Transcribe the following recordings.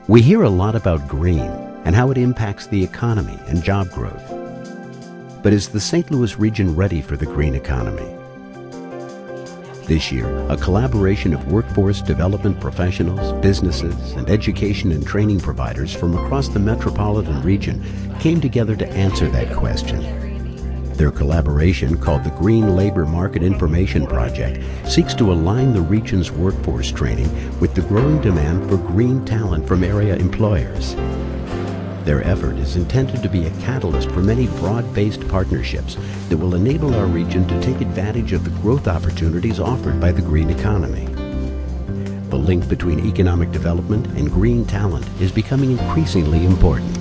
We hear a lot about green and how it impacts the economy and job growth. But is the St. Louis region ready for the green economy? This year, a collaboration of workforce development professionals, businesses, and education and training providers from across the metropolitan region came together to answer that question. Their collaboration, called the Green Labor Market Information Project, seeks to align the region's workforce training with the growing demand for green talent from area employers. Their effort is intended to be a catalyst for many broad-based partnerships that will enable our region to take advantage of the growth opportunities offered by the green economy. The link between economic development and green talent is becoming increasingly important.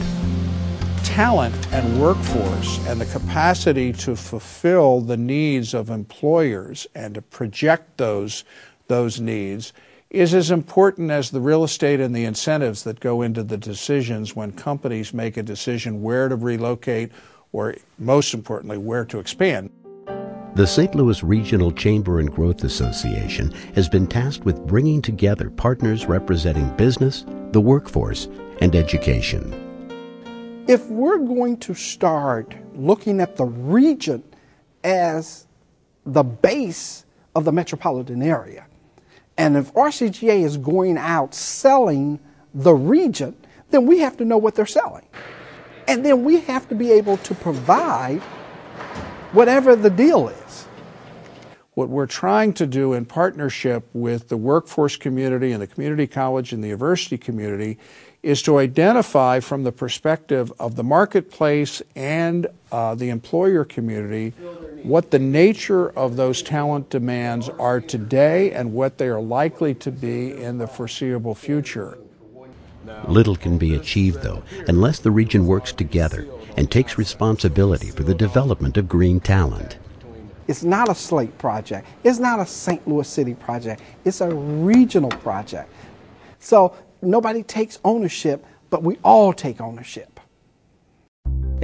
Talent and workforce and the capacity to fulfill the needs of employers and to project those needs is as important as the real estate and the incentives that go into the decisions when companies make a decision where to relocate or, most importantly, where to expand. The St. Louis Regional Chamber and Growth Association has been tasked with bringing together partners representing business, the workforce, and education. If we're going to start looking at the region as the base of the metropolitan area, and if RCGA is going out selling the region, then we have to know what they're selling. And then we have to be able to provide whatever the deal is. What we're trying to do in partnership with the workforce community and the community college and the university community is to identify from the perspective of the marketplace and the employer community what the nature of those talent demands are today and what they are likely to be in the foreseeable future. Little can be achieved, though, unless the region works together and takes responsibility for the development of green talent. It's not a Slate project. It's not a St. Louis City project. It's a regional project. So nobody takes ownership, but we all take ownership.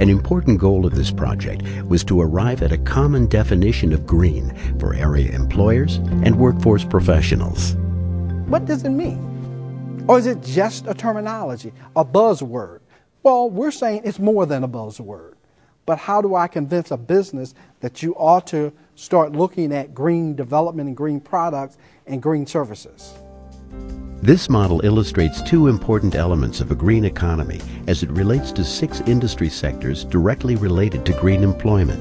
An important goal of this project was to arrive at a common definition of green for area employers and workforce professionals. What does it mean? Or is it just a terminology, a buzzword? Well, we're saying it's more than a buzzword. But how do I convince a business that you ought to start looking at green development and green products and green services? This model illustrates two important elements of a green economy as it relates to 6 industry sectors directly related to green employment.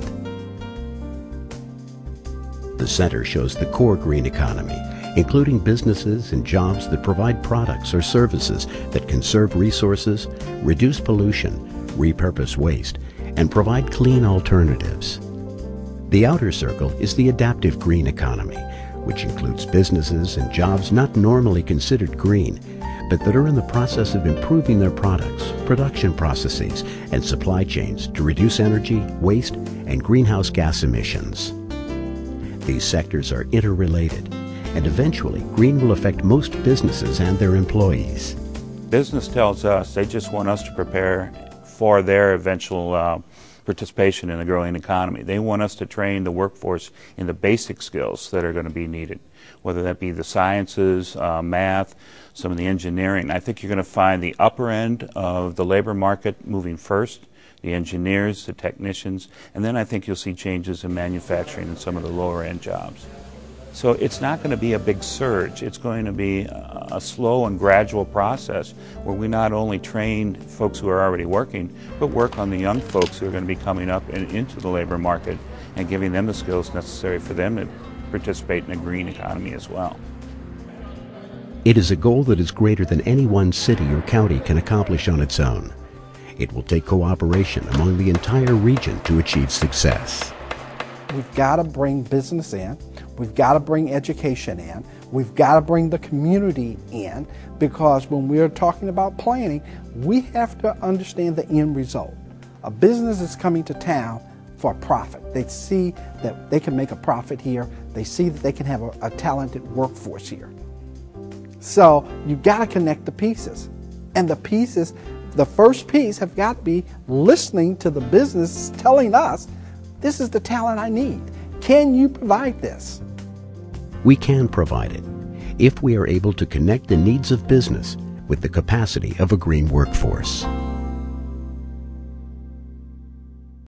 The center shows the core green economy, including businesses and jobs that provide products or services that conserve resources, reduce pollution, repurpose waste, and provide clean alternatives. The outer circle is the adaptive green economy, which includes businesses and jobs not normally considered green, but that are in the process of improving their products, production processes, and supply chains to reduce energy, waste, and greenhouse gas emissions. These sectors are interrelated, and eventually green will affect most businesses and their employees. Business tells us they just want us to prepare for their eventual participation in the growing economy. They want us to train the workforce in the basic skills that are going to be needed, whether that be the sciences, math, some of the engineering. I think you're going to find the upper end of the labor market moving first, the engineers, the technicians, and then I think you'll see changes in manufacturing and some of the lower end jobs. So it's not going to be a big surge. It's going to be a slow and gradual process where we not only train folks who are already working, but work on the young folks who are going to be coming up and into the labor market and giving them the skills necessary for them to participate in a green economy as well. It is a goal that is greater than any one city or county can accomplish on its own. It will take cooperation among the entire region to achieve success. We've got to bring business in. We've got to bring education in. We've got to bring the community in, because when we're talking about planning, we have to understand the end result. A business is coming to town for a profit. They see that they can make a profit here. They see that they can have a talented workforce here. So you've got to connect the pieces. And the pieces, the first piece have got to be listening to the business telling us, this is the talent I need. Can you provide this? We can provide it if we are able to connect the needs of business with the capacity of a green workforce.